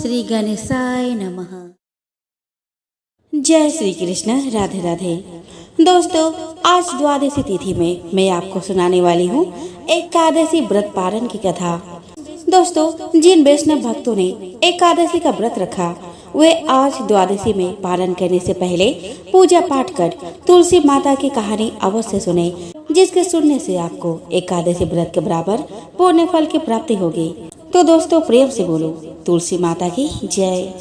श्री गणेशाय नमः। जय श्री कृष्ण। राधे राधे। दोस्तों, आज द्वादशी तिथि में मैं आपको सुनाने वाली हूँ एकादशी व्रत पारण की कथा। दोस्तों, जिन वैष्णव भक्तों ने एकादशी का व्रत रखा वे आज द्वादशी में पारण करने से पहले पूजा पाठ कर तुलसी माता की कहानी अवश्य सुने, जिसके सुनने से आपको एकादशी व्रत के बराबर पुण्य फल की प्राप्ति होगी। तो दोस्तों, प्रेम से बोलो तुलसी माता की जय।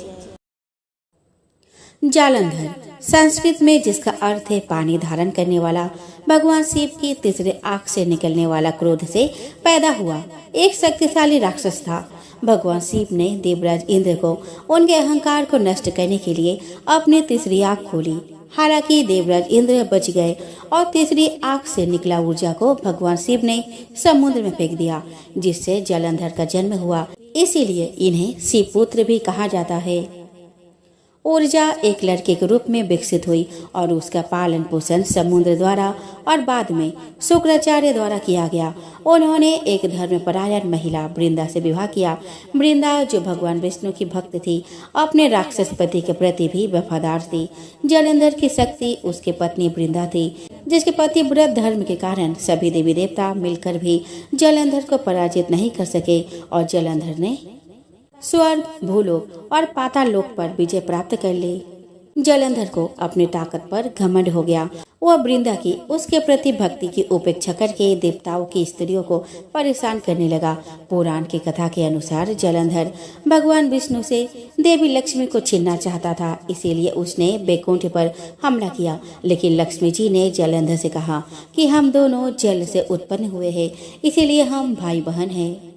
जालंधर संस्कृत में, जिसका अर्थ है पानी धारण करने वाला, भगवान शिव की तीसरे आंख से निकलने वाला क्रोध से पैदा हुआ एक शक्तिशाली राक्षस था। भगवान शिव ने देवराज इंद्र को उनके अहंकार को नष्ट करने के लिए अपनी तीसरी आंख खोली। हालांकि देवराज इंद्र बच गए और तीसरी आंख से निकला ऊर्जा को भगवान शिव ने समुद्र में फेंक दिया, जिससे जालंधर का जन्म हुआ। इसीलिए इन्हें शिव पुत्र भी कहा जाता है। ऊर्जा एक लड़के के रूप में विकसित हुई और उसका पालन पोषण समुद्र द्वारा और बाद में शुक्राचार्य द्वारा किया गया। उन्होंने एक धर्मपरायण महिला वृंदा से विवाह किया। वृंदा, जो भगवान विष्णु की भक्त थी, अपने राक्षस पति के प्रति भी वफादार थी। जालंधर की शक्ति उसकी पत्नी वृंदा थी, जिसके पति व्रत धर्म के कारण सभी देवी देवता मिलकर भी जालंधर को पराजित नहीं कर सके और जालंधर ने स्वर्ग, भूलोक और पाताल लोक पर विजय प्राप्त कर ली। जालंधर को अपनी ताकत पर घमंड हो गया। वह वृंदा की उसके प्रति भक्ति की उपेक्षा करके देवताओं की स्त्रियों को परेशान करने लगा। पुराण की कथा के अनुसार जालंधर भगवान विष्णु से देवी लक्ष्मी को छीनना चाहता था, इसीलिए उसने बैकुंठ पर हमला किया। लेकिन लक्ष्मी जी ने जालंधर से कहा कि हम दोनों जल से उत्पन्न हुए हैं, इसीलिए हम भाई बहन हैं।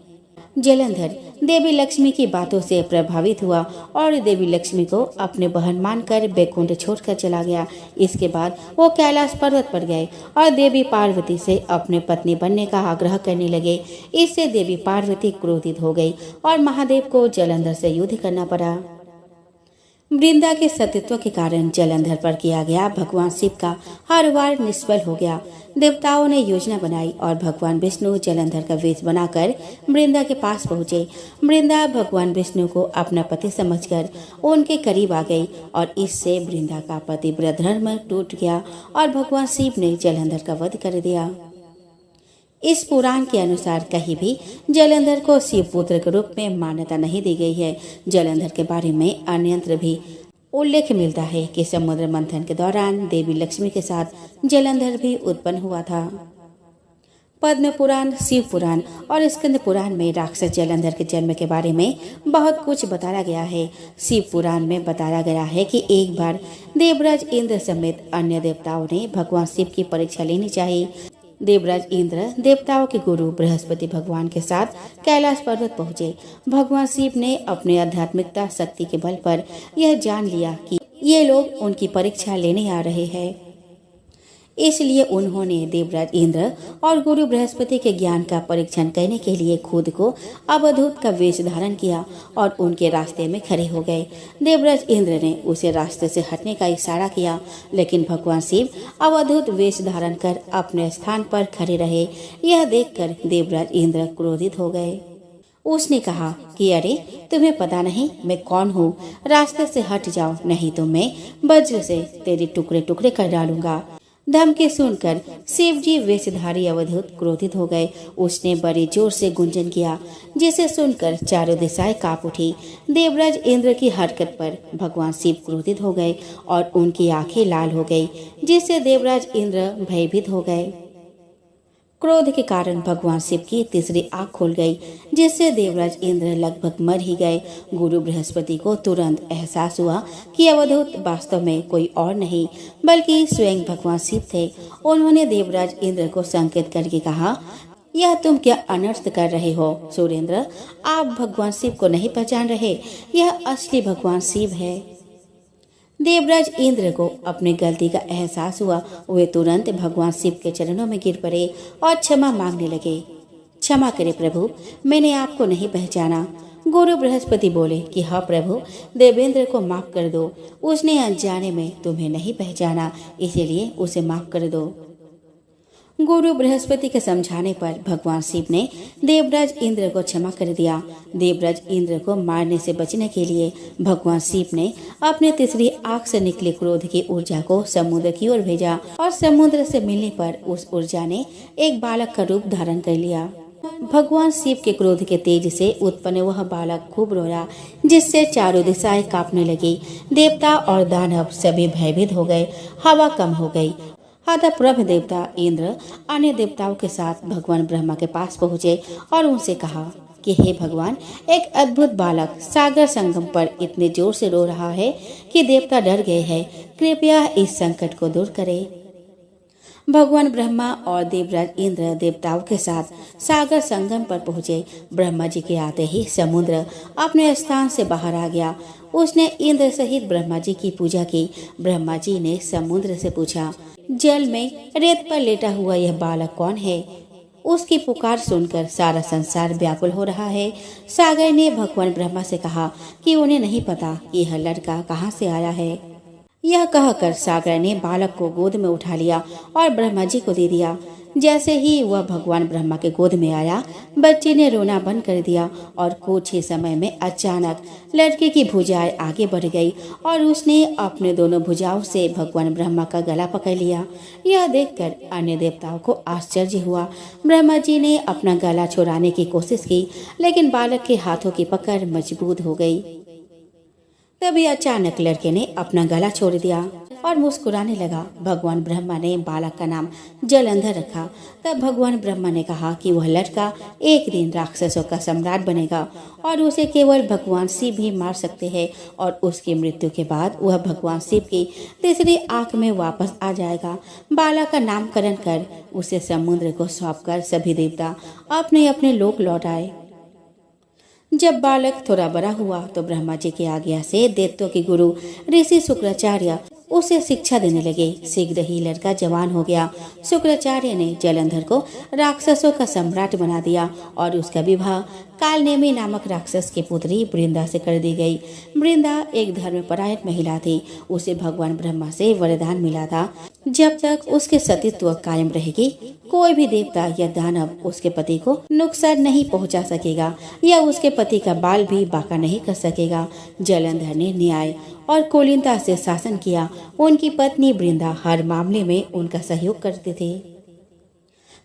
जालंधर देवी लक्ष्मी की बातों से प्रभावित हुआ और देवी लक्ष्मी को अपने बहन मानकर बैकुंठ छोड़कर चला गया। इसके बाद वो कैलाश पर्वत पर गए और देवी पार्वती से अपने पत्नी बनने का आग्रह करने लगे। इससे देवी पार्वती क्रोधित हो गई और महादेव को जालंधर से युद्ध करना पड़ा। वृंदा के सतीत्व के कारण जालंधर पर किया गया भगवान शिव का हर वार निष्फल हो गया। देवताओं ने योजना बनाई और भगवान विष्णु जालंधर का वेश बनाकर वृंदा के पास पहुँचे। वृंदा भगवान विष्णु को अपना पति समझकर उनके करीब आ गई और इससे वृंदा का पतिव्रत धर्म टूट गया और भगवान शिव ने जालंधर का वध कर दिया। इस पुराण के अनुसार कहीं भी जालंधर को शिव पुत्र के रूप में मान्यता नहीं दी गई है। जालंधर के बारे में अन्यत्र भी उल्लेख मिलता है कि समुद्र मंथन के दौरान देवी लक्ष्मी के साथ जालंधर भी उत्पन्न हुआ था। पद्म पुराण, शिव पुराण और स्कंद पुराण में राक्षस जालंधर के जन्म के बारे में बहुत कुछ बताया गया है। शिव पुराण में बताया गया है कि एक बार देवराज इंद्र समेत अन्य देवताओं ने भगवान शिव की परीक्षा लेनी चाहिए। देवराज इंद्र देवताओं के गुरु बृहस्पति भगवान के साथ कैलाश पर्वत पहुँचे। भगवान शिव ने अपने आध्यात्मिकता शक्ति के बल पर यह जान लिया कि ये लोग उनकी परीक्षा लेने आ रहे हैं। इसलिए उन्होंने देवराज इंद्र और गुरु बृहस्पति के ज्ञान का परीक्षण करने के लिए खुद को अवधूत का वेश धारण किया और उनके रास्ते में खड़े हो गए। देवराज इंद्र ने उसे रास्ते से हटने का इशारा किया, लेकिन भगवान शिव अवधूत वेश धारण कर अपने स्थान पर खड़े रहे। यह देखकर देवराज इंद्र क्रोधित हो गए। उसने कहा कि अरे, तुम्हें पता नहीं मैं कौन हूँ? रास्ते से हट जाओ, नहीं तो मैं वज्र से तेरे टुकड़े टुकड़े कर डालूंगा। धमकी सुनकर शिव जी वेशधारी अवधूत क्रोधित हो गए। उसने बड़े जोर से गुंजन किया, जिसे सुनकर चारों दिशाएं कांप उठी। देवराज इंद्र की हरकत पर भगवान शिव क्रोधित हो गए और उनकी आंखें लाल हो गई, जिससे देवराज इंद्र भयभीत हो गए। क्रोध के कारण भगवान शिव की तीसरी आंख खुल गई, जिससे देवराज इंद्र लगभग मर ही गए। गुरु बृहस्पति को तुरंत एहसास हुआ कि अवधूत वास्तव में कोई और नहीं बल्कि स्वयं भगवान शिव थे। उन्होंने देवराज इंद्र को संकेत करके कहा, यह तुम क्या अनर्थ कर रहे हो सुरेंद्र? आप भगवान शिव को नहीं पहचान रहे? यह असली भगवान शिव है। देवराज इंद्र को अपनी गलती का एहसास हुआ। वे तुरंत भगवान शिव के चरणों में गिर पड़े और क्षमा मांगने लगे। क्षमा करें प्रभु, मैंने आपको नहीं पहचाना। गुरु बृहस्पति बोले कि हाँ प्रभु, देवेंद्र को माफ कर दो। उसने अनजाने में तुम्हें नहीं पहचाना, इसीलिए उसे माफ कर दो। गुरु बृहस्पति के समझाने पर भगवान शिव ने देवराज इंद्र को क्षमा कर दिया। देवराज इंद्र को मारने से बचने के लिए भगवान शिव ने अपने तीसरी आंख से निकले क्रोध की ऊर्जा को समुद्र की ओर भेजा और समुद्र से मिलने पर उस ऊर्जा ने एक बालक का रूप धारण कर लिया। भगवान शिव के क्रोध के तेज से उत्पन्न वह बालक खूब रोया, जिससे चारों दिशाएं कांपने लगी। देवता और दानव सभी भयभीत हो गए। हवा कम हो गई। प्रभ देवता इंद्र अन्य देवताओं के साथ भगवान ब्रह्मा के पास पहुँचे और उनसे कहा कि हे भगवान, एक अद्भुत बालक सागर संगम पर इतने जोर से रो रहा है कि देवता डर गए हैं। कृपया इस संकट को दूर करें। भगवान ब्रह्मा और देवराज इंद्र देवताओं के साथ सागर संगम पर पहुँचे। ब्रह्मा जी के आते ही समुद्र अपने स्थान से बाहर आ गया। उसने इंद्र सहित ब्रह्मा जी की पूजा की। ब्रह्मा जी ने समुद्र से पूछा, जल में रेत पर लेटा हुआ यह बालक कौन है? उसकी पुकार सुनकर सारा संसार व्याकुल हो रहा है। सागर ने भगवान ब्रह्मा से कहा कि उन्हें नहीं पता यह लड़का कहाँ से आया है। यह कहकर सागर ने बालक को गोद में उठा लिया और ब्रह्मा जी को दे दिया। जैसे ही वह भगवान ब्रह्मा के गोद में आया, बच्चे ने रोना बंद कर दिया और कुछ ही समय में अचानक लड़के की भुजाएं आगे बढ़ गई और उसने अपने दोनों भुजाओं से भगवान ब्रह्मा का गला पकड़ लिया। यह देखकर अन्य देवताओं को आश्चर्य हुआ। ब्रह्मा जी ने अपना गला छुड़ाने की कोशिश की, लेकिन बालक के हाथों की पकड़ मजबूत हो गई। तभी अचानक लड़के ने अपना गला छोड़ दिया और मुस्कुराने लगा। भगवान ब्रह्मा ने बालक का नाम जलंधर रखा। तब भगवान ब्रह्मा ने कहा कि वह लड़का एक दिन राक्षसों का सम्राट बनेगा और उसे केवल भगवान शिव ही मार सकते हैं और उसकी मृत्यु के बाद वह भगवान शिव की तीसरी आंख में वापस आ जाएगा। बालक का नामकरण कर उसे समुद्र को सौंपकर सभी देवता अपने अपने लोक लौट आए। जब बालक थोड़ा बड़ा हुआ तो ब्रह्मा जी की आज्ञा से दैत्यों के गुरु ऋषि शुक्राचार्य उसे शिक्षा देने लगे। शीघ्र ही लड़का जवान हो गया। शुक्राचार्य ने जलंधर को राक्षसों का सम्राट बना दिया और उसका विवाह कालनेमी नामक राक्षस की पुत्री वृंदा से कर दी गई। वृंदा एक धर्मपरायण महिला थी। उसे भगवान ब्रह्मा से वरदान मिला था, जब तक उसके सतीत्व कायम रहेगी, कोई भी देवता या दानव उसके पति को नुकसान नहीं पहुंचा सकेगा या उसके पति का बाल भी बांका नहीं कर सकेगा। जलंधर ने न्याय और कुलीनता से शासन किया। उनकी पत्नी वृंदा हर मामले में उनका सहयोग करती थी।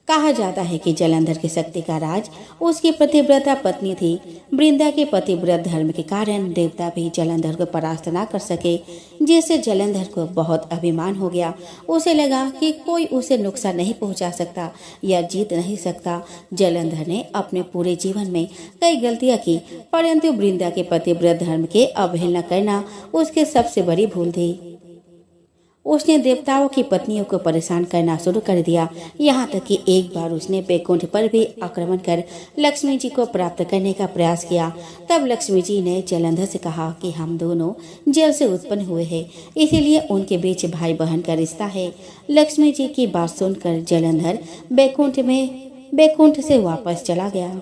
कहा जाता है कि जलंधर की शक्ति का राज उसकी पतिव्रता पत्नी थी। वृंदा के पतिव्रत धर्म के कारण देवता भी जलंधर को परास्त न कर सके, जिससे जलंधर को बहुत अभिमान हो गया। उसे लगा कि कोई उसे नुकसान नहीं पहुंचा सकता या जीत नहीं सकता। जलंधर ने अपने पूरे जीवन में कई गलतियां की, परंतु वृंदा के पतिव्रत धर्म के अवहेलना करना उसकी सबसे बड़ी भूल थी। उसने देवताओं की पत्नियों को परेशान करना शुरू कर दिया। यहाँ तक कि एक बार उसने बैकुंठ पर भी आक्रमण कर लक्ष्मी जी को प्राप्त करने का प्रयास किया। तब लक्ष्मी जी ने जलंधर से कहा कि हम दोनों जल से उत्पन्न हुए हैं, इसीलिए उनके बीच भाई बहन का रिश्ता है। लक्ष्मी जी की बात सुनकर जलंधर बैकुंठ से वापस चला गया।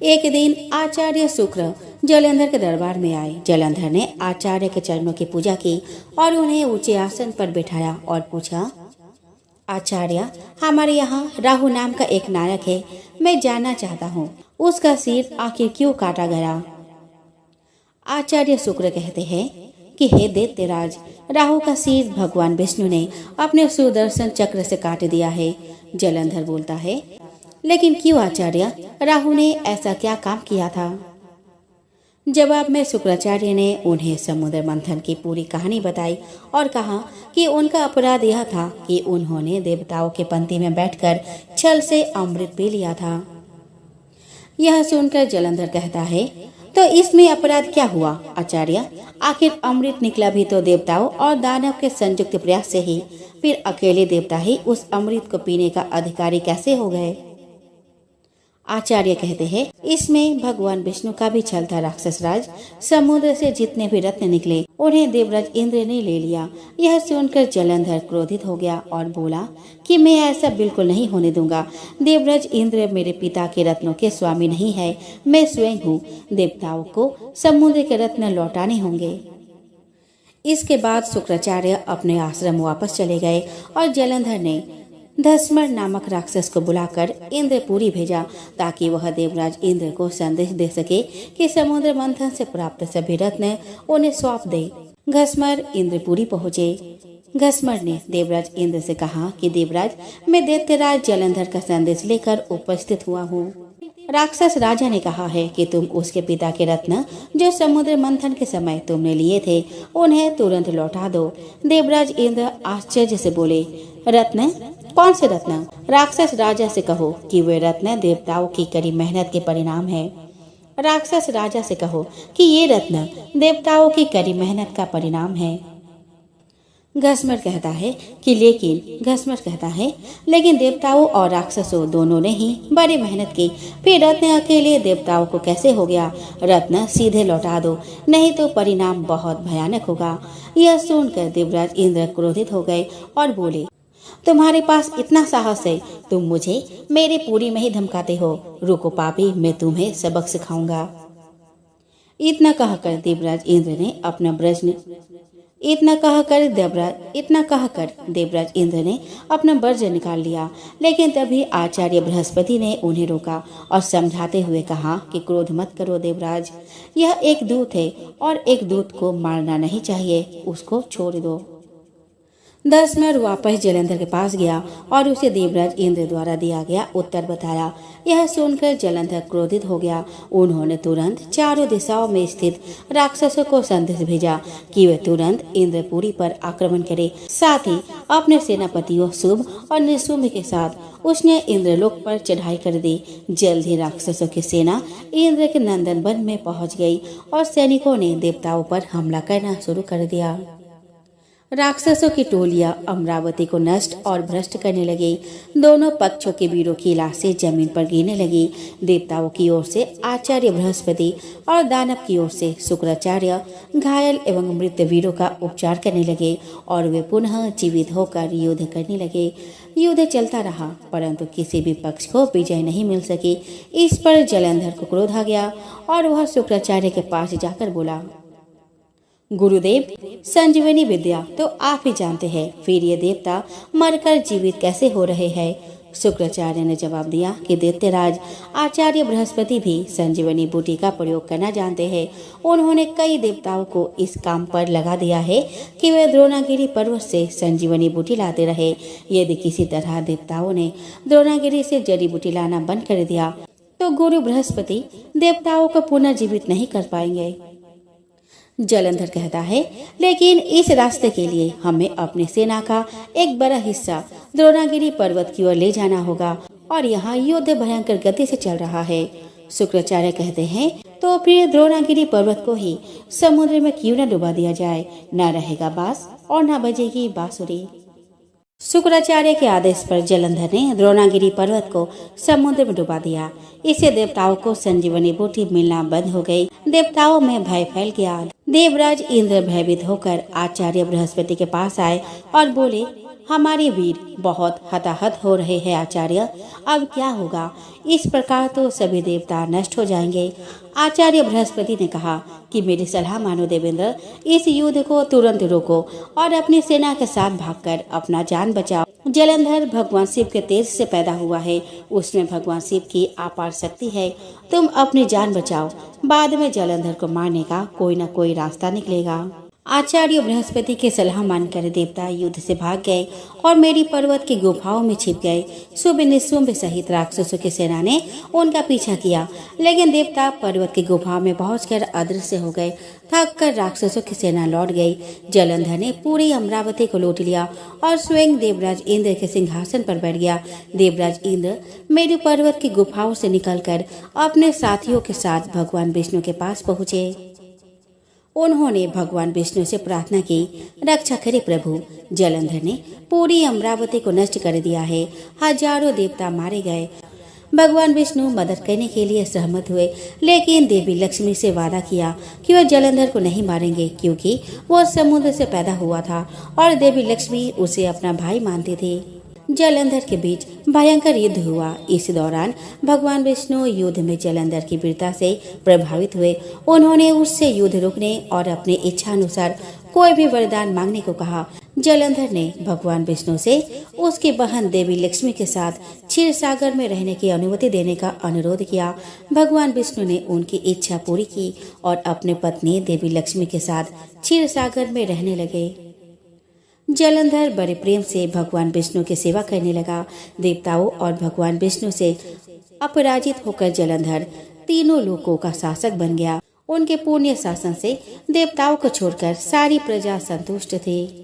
एक दिन आचार्य शुक्र जलंधर के दरबार में आए। जलंधर ने आचार्य के चरणों की पूजा की और उन्हें ऊंचे आसन पर बिठाया और पूछा, आचार्य, हमारे यहाँ राहु नाम का एक नायक है। मैं जानना चाहता हूँ उसका सिर आखिर क्यों काटा गया। आचार्य शुक्र कहते हैं कि हे दैत्यराज, राहु का सिर भगवान विष्णु ने अपने सुदर्शन चक्र से काट दिया है। जलंधर बोलता है, लेकिन क्यों आचार्य, राहु ने ऐसा क्या काम किया था। जवाब में शुक्राचार्य ने उन्हें समुद्र मंथन की पूरी कहानी बताई और कहा कि उनका अपराध यह था कि उन्होंने देवताओं के पंक्ति में बैठकर छल से अमृत पी लिया था। यह सुनकर जलंधर कहता है, तो इसमें अपराध क्या हुआ आचार्य? आखिर अमृत निकला भी तो देवताओं और दानव के संयुक्त प्रयास से ही, फिर अकेले देवता ही उस अमृत को पीने का अधिकारी कैसे हो गए। आचार्य कहते हैं, इसमें भगवान विष्णु का भी छल था। राक्षस राज, समुद्र से जितने भी रत्न निकले उन्हें देवराज इंद्र ने ले लिया। यह सुनकर जलंधर क्रोधित हो गया और बोला कि मैं ऐसा बिल्कुल नहीं होने दूंगा। देवराज इंद्र मेरे पिता के रत्नों के स्वामी नहीं है, मैं स्वयं हूँ। देवताओं को समुद्र के रत्न लौटाने होंगे। इसके बाद शुक्राचार्य अपने आश्रम वापस चले गए और जलंधर ने धस्मर नामक राक्षस को बुलाकर इंद्रपुरी भेजा ताकि वह देवराज इंद्र को संदेश दे सके कि समुद्र मंथन से प्राप्त सभी रत्न उन्हें सौंप दे। घस्मर इंद्रपुरी पहुँचे। घस्मर ने देवराज इंद्र से कहा कि देवराज, मैं दैत्यराज जलंधर का संदेश लेकर उपस्थित हुआ हूँ। राक्षस राजा ने कहा है कि तुम उसके पिता के रत्न जो समुद्र मंथन के समय तुमने लिए थे उन्हें तुरंत लौटा दो। देवराज इंद्र आश्चर्य से बोले, रत्न? कौन से रत्न? राक्षस राजा से कहो कि वे रत्न देवताओं की कड़ी मेहनत के परिणाम है। राक्षस राजा से कहो कि ये रत्न देवताओं की कड़ी मेहनत का परिणाम है। घस्मर कहता है लेकिन देवताओं और राक्षसों दोनों ने ही बड़ी मेहनत की, फिर रत्न अकेले देवताओं को कैसे हो गया? रत्न सीधे लौटा दो, नहीं तो परिणाम बहुत भयानक होगा। यह सुनकर देवराज इंद्र क्रोधित हो गए और बोले, तुम्हारे पास इतना साहस है, तुम मुझे मेरे पुरी में ही धमकाते हो। रुको पापी, मैं तुम्हें सबक सिखाऊंगा। इतना कहकर देवराज इंद्र ने अपना वज्र निकाल लिया। लेकिन तभी आचार्य बृहस्पति ने उन्हें रोका और समझाते हुए कहा कि क्रोध मत करो देवराज, यह एक दूत है और एक दूत को मारना नहीं चाहिए, उसको छोड़ दो। धस्मर वापस जलंधर के पास गया और उसे देवराज इंद्र द्वारा दिया गया उत्तर बताया। यह सुनकर जलंधर क्रोधित हो गया। उन्होंने तुरंत चारों दिशाओं में स्थित राक्षसों को संदेश भेजा कि वे तुरंत इंद्रपुरी पर आक्रमण करें। साथ ही अपने सेनापतियों शुभ और निशुंभ के साथ उसने इंद्रलोक पर चढ़ाई कर दी। जल्द ही राक्षसों की सेना इंद्र के नंदन वन में पहुंच गई और सैनिकों ने देवताओं पर हमला करना शुरू कर दिया। राक्षसों की टोलियां अमरावती को नष्ट और भ्रष्ट करने लगी। दोनों पक्षों के वीरों की लाशें जमीन पर गिरने लगी। देवताओं की ओर से आचार्य बृहस्पति और दानव की ओर से शुक्राचार्य घायल एवं मृत वीरों का उपचार करने लगे और वे पुनः जीवित होकर युद्ध करने लगे। युद्ध चलता रहा परंतु किसी भी पक्ष को विजय नहीं मिल सकी। इस पर जलंधर को क्रोध आ गया और वह शुक्राचार्य के पास जाकर बोला, गुरुदेव, संजीवनी विद्या तो आप ही जानते हैं, फिर ये देवता मरकर जीवित कैसे हो रहे हैं? शुक्राचार्य ने जवाब दिया कि दैत्यराज आचार्य बृहस्पति भी संजीवनी बूटी का प्रयोग करना जानते हैं। उन्होंने कई देवताओं को इस काम पर लगा दिया है कि वे द्रोणागिरी पर्वत से संजीवनी बूटी लाते रहे। यदि किसी तरह देवताओं ने द्रोणागिरी से जड़ी बूटी लाना बंद कर दिया तो गुरु बृहस्पति देवताओं को पुनर्जीवित नहीं कर पाएंगे। जलंधर कहता है, लेकिन इस रास्ते के लिए हमें अपनी सेना का एक बड़ा हिस्सा द्रोणागिरी पर्वत की ओर ले जाना होगा और यहाँ युद्ध भयंकर गति से चल रहा है। शुक्राचार्य कहते हैं, तो फिर द्रोणागिरी पर्वत को ही समुद्र में क्यों न डुबा दिया जाए? न रहेगा बांस और न बजेगी बांसुरी। शुक्राचार्य के आदेश पर जलंधर ने द्रोणागिरी पर्वत को समुद्र में डुबा दिया। इससे देवताओं को संजीवनी बूटी मिलना बंद हो गई। देवताओं में भय फैल गया। देवराज इंद्र भयभीत होकर आचार्य बृहस्पति के पास आए और बोले, हमारे वीर बहुत हताहत हो रहे हैं आचार्य, अब क्या होगा? इस प्रकार तो सभी देवता नष्ट हो जाएंगे। आचार्य बृहस्पति ने कहा कि मेरी सलाह मानो देवेंद्र, इस युद्ध को तुरंत रोको और अपनी सेना के साथ भागकर अपना जान बचाओ। जलंधर भगवान शिव के तेज से पैदा हुआ है, उसमें भगवान शिव की अपार शक्ति है। तुम अपनी जान बचाओ, बाद में जलंधर को मारने का कोई न कोई रास्ता निकलेगा। आचार्य बृहस्पति की सलाह मानकर देवता युद्ध से भाग गए और मेरी पर्वत की गुफाओं में छिप गए। शुभ निशुंभ सहित राक्षसों की सेना ने उनका पीछा किया, लेकिन देवता पर्वत की गुफा में पहुंचकर अदृश्य हो गए। थक कर राक्षसों की सेना लौट गई। जलंधर ने पूरी अमरावती को लूट लिया और स्वयं देवराज इंद्र के सिंहासन पर बैठ गया। देवराज इंद्र मेरू पर्वत की गुफाओं से निकलकर अपने साथियों के साथ भगवान विष्णु के पास पहुँचे। उन्होंने भगवान विष्णु से प्रार्थना की, रक्षा करे प्रभु। जलंधर ने पूरी अमरावती को नष्ट कर दिया है। हजारों देवता मारे गए। भगवान विष्णु मदद करने के लिए सहमत हुए, लेकिन देवी लक्ष्मी से वादा किया कि वह जलंधर को नहीं मारेंगे, क्योंकि वह समुद्र से पैदा हुआ था और देवी लक्ष्मी उसे अपना भाई मानती थी। जलंधर के बीच भयंकर युद्ध हुआ। इस दौरान भगवान विष्णु युद्ध में जलंधर की वीरता से प्रभावित हुए। उन्होंने उससे युद्ध रोकने और अपनी इच्छा अनुसार कोई भी वरदान मांगने को कहा। जलंधर ने भगवान विष्णु से उसकी बहन देवी लक्ष्मी के साथ क्षीर सागर में रहने की अनुमति देने का अनुरोध किया। भगवान विष्णु ने उनकी इच्छा पूरी की और अपने पत्नी देवी लक्ष्मी के साथ क्षीर सागर में रहने लगे। जलंधर बड़े प्रेम से भगवान विष्णु की सेवा करने लगा। देवताओं और भगवान विष्णु से अपराजित होकर जलंधर तीनों लोकों का शासक बन गया। उनके पुण्य शासन से देवताओं को छोड़कर सारी प्रजा संतुष्ट थी।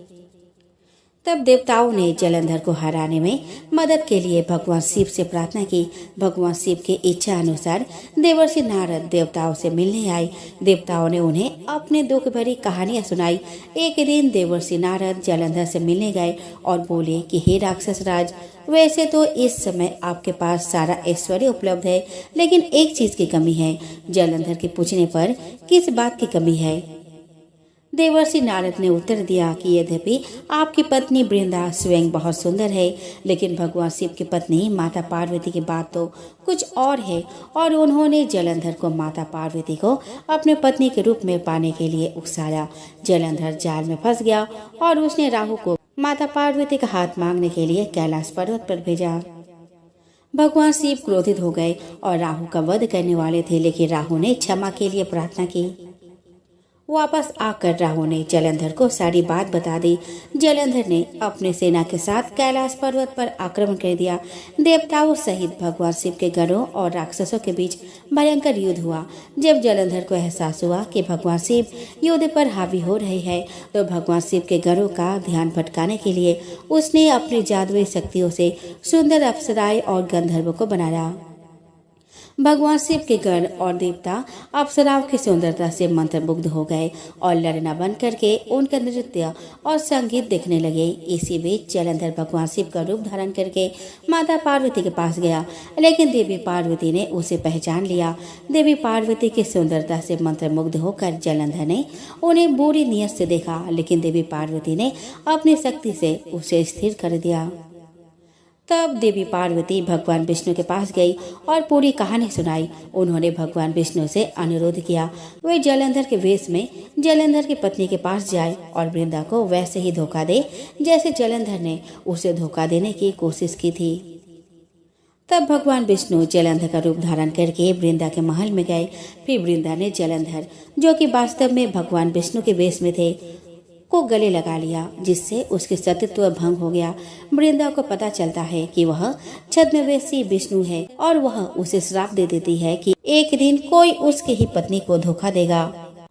तब देवताओं ने जलंधर को हराने में मदद के लिए भगवान शिव से प्रार्थना की। भगवान शिव की इच्छा अनुसार देवर्षि नारद देवताओं से मिलने आए। देवताओं ने उन्हें अपने दुख भरी कहानियां सुनाई। एक दिन देवर्षि नारद जलंधर से मिलने गए और बोले कि हे राक्षस राज, वैसे तो इस समय आपके पास सारा ऐश्वर्य उपलब्ध है, लेकिन एक चीज की कमी है। जलंधर के पूछने पर किस बात की कमी है? देवर्षि नारद ने उत्तर दिया कि यद्यपि आपकी पत्नी वृंदा स्वयं बहुत सुंदर है, लेकिन भगवान शिव की पत्नी माता पार्वती की बात तो कुछ और है, और उन्होंने जलंधर को माता पार्वती को अपने पत्नी के रूप में पाने के लिए उकसाया। जलंधर जाल में फंस गया और उसने राहु को माता पार्वती का हाथ मांगने के लिए कैलाश पर्वत पर भेजा। भगवान शिव क्रोधित हो गए और राहु का वध करने वाले थे, लेकिन राहु ने क्षमा के लिए प्रार्थना की। वापस आकर राहु ने जलंधर को सारी बात बता दी। जलंधर ने अपने सेना के साथ कैलाश पर्वत पर आक्रमण कर दिया। देवताओं सहित भगवान शिव के गणों और राक्षसों के बीच भयंकर युद्ध हुआ। जब जलंधर को एहसास हुआ कि भगवान शिव युद्ध पर हावी हो रहे हैं, तो भगवान शिव के गणों का ध्यान भटकाने के लिए उसने अपनी जादुई शक्तियों से सुंदर अप्सराएं और गंधर्वों को बनाया। भगवान शिव के गण और देवता अप्सराओं की सुंदरता से मंत्रमुग्ध हो गए और लड़ना बंद करके उनका नृत्य और संगीत देखने लगे। इसी बीच जलंधर भगवान शिव का रूप धारण करके माता पार्वती के पास गया, लेकिन देवी पार्वती ने उसे पहचान लिया। देवी पार्वती की सुंदरता से मंत्रमुग्ध होकर जलंधर ने उन्हें बुरी नियत से देखा, लेकिन देवी पार्वती ने अपनी शक्ति से उसे स्थिर कर दिया। तब देवी पार्वती भगवान विष्णु के पास गई और पूरी कहानी सुनाई। उन्होंने भगवान विष्णु से अनुरोध किया वे जलंधर के वेश में जलंधर की पत्नी के पास जाए और वृंदा को वैसे ही धोखा दे जैसे जलंधर ने उसे धोखा देने की कोशिश की थी। तब भगवान विष्णु जलंधर का रूप धारण करके वृंदा के महल में गए। फिर वृंदा ने जलंधर, जो कि वास्तव में भगवान विष्णु के वेश में थे, को गले लगा लिया, जिससे उसके सतीत्व भंग हो गया। वृंदा को पता चलता है कि वह छद्मवेशी विष्णु है और वह उसे श्राप दे देती है कि एक दिन कोई उसकी ही पत्नी को धोखा देगा।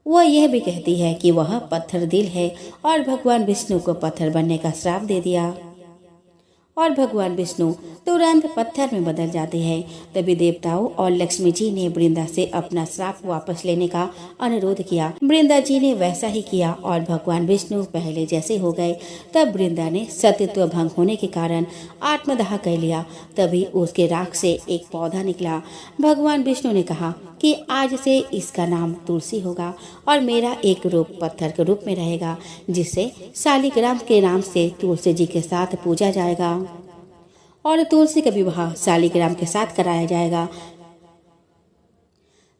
वह यह भी कहती है कि वह पत्थर दिल है और भगवान विष्णु को पत्थर बनने का श्राप दे दिया और भगवान विष्णु तुरंत पत्थर में बदल जाते हैं। तभी देवताओं और लक्ष्मी जी ने वृंदा से अपना श्राप वापस लेने का अनुरोध किया। वृंदा जी ने वैसा ही किया और भगवान विष्णु पहले जैसे हो गए। तब वृंदा ने सतीत्व भंग होने के कारण आत्मदाह कर लिया। तभी उसके राख से एक पौधा निकला। भगवान विष्णु ने कहा कि आज से इसका नाम तुलसी होगा और मेरा एक रूप पत्थर के रूप में रहेगा, जिससे शालिग्राम के नाम से तुलसी जी के साथ पूजा जाएगा और तुलसी का विवाह शालिग्राम के साथ कराया जाएगा।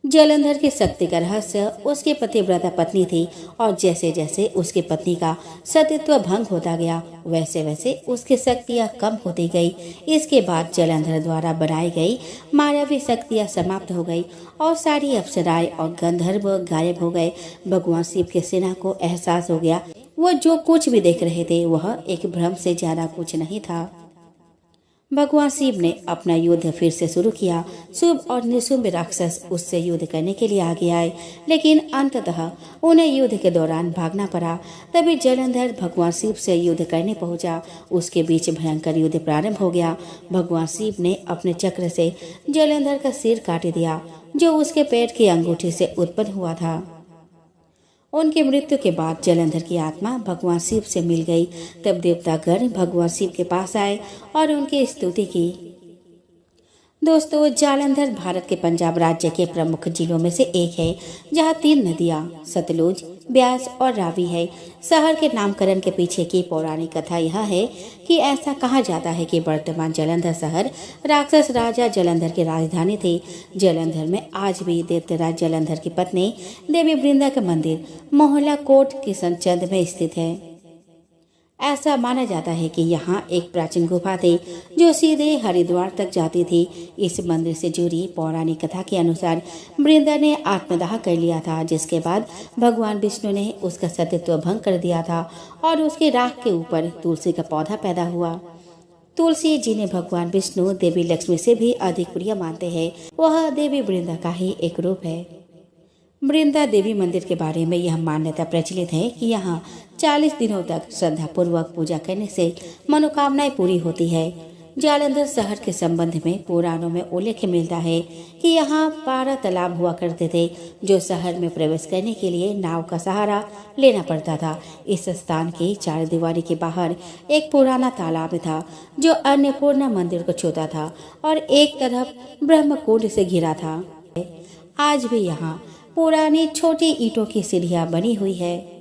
जलंधर की शक्ति का रहस्य उसकी पतिव्रता पत्नी थी और जैसे जैसे उसकी पत्नी का सतीत्व भंग होता गया, वैसे वैसे उसकी शक्तियां कम होती गई। इसके बाद जलंधर द्वारा बनाई गई मायावी शक्तियां समाप्त हो गई और सारी अप्सराएं और गंधर्व गायब हो गए। भगवान शिव की सेना को एहसास हो गया वह जो कुछ भी देख रहे थे वह एक भ्रम से ज्यादा कुछ नहीं था। भगवान शिव ने अपना युद्ध फिर से शुरू किया। शुभ और निशुंभ राक्षस उससे युद्ध करने के लिए आगे आए, लेकिन अंततः उन्हें युद्ध के दौरान भागना पड़ा। तभी जलंधर भगवान शिव से युद्ध करने पहुंचा। उसके बीच भयंकर युद्ध प्रारंभ हो गया। भगवान शिव ने अपने चक्र से जलंधर का सिर काट दिया, जो उसके पैर की अंगूठी से उत्पन्न हुआ था। उनकी मृत्यु के बाद जलंधर की आत्मा भगवान शिव से मिल गई। तब देवतागण भगवान शिव के पास आए और उनकी स्तुति की। दोस्तों, जालंधर भारत के पंजाब राज्य के प्रमुख जिलों में से एक है, जहां 3 नदियां सतलुज, ब्यास और रावी है। शहर के नामकरण के पीछे की पौराणिक कथा यह है कि ऐसा कहा जाता है कि वर्तमान जलंधर शहर राक्षस राजा जलंधर की राजधानी थी। जलंधर में आज भी दैत्यराज जलंधर की पत्नी देवी वृंदा का मंदिर मोहल्ला कोट किशनचंद में स्थित है। ऐसा माना जाता है कि यहाँ एक प्राचीन गुफा थी जो सीधे हरिद्वार तक जाती थी। इस मंदिर से जुड़ी पौराणिक कथा के अनुसार वृंदा ने आत्मदाह कर लिया था, जिसके बाद भगवान विष्णु ने उसका सतीत्व भंग कर दिया था और उसके राख के ऊपर तुलसी का पौधा पैदा हुआ। तुलसी जिन्हें भगवान विष्णु देवी लक्ष्मी से भी अधिक प्रिय मानते हैं, वह देवी वृंदा का ही एक रूप है। वृंदा देवी मंदिर के बारे में यह मान्यता प्रचलित है कि यहाँ 40 दिनों तक श्रद्धा पूर्वक पूजा करने से मनोकामनाएं पूरी होती है। जालंधर शहर के संबंध में पुराणों में उल्लेख मिलता है कि यहाँ 12 तालाब हुआ करते थे, जो शहर में प्रवेश करने के लिए नाव का सहारा लेना पड़ता था। इस स्थान की 4 दीवारी के बाहर एक पुराना तालाब था जो अन्नपूर्णा मंदिर को छूता था और एक तरफ ब्रह्मकुंड से घिरा था। आज भी यहाँ पुरानी छोटी ईंटों की सीढ़ियां बनी हुई है।